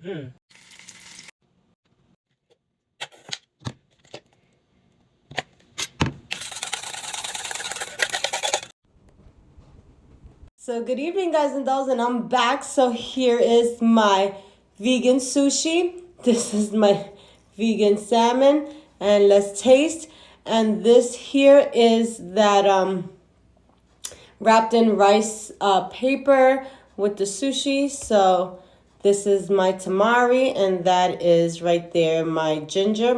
So good evening, guys and dolls, and I'm back. So here is my vegan sushi. This is my vegan salmon, and let's taste. And this here is that wrapped in rice paper with the sushi. So this is my tamari, and that is right there my ginger,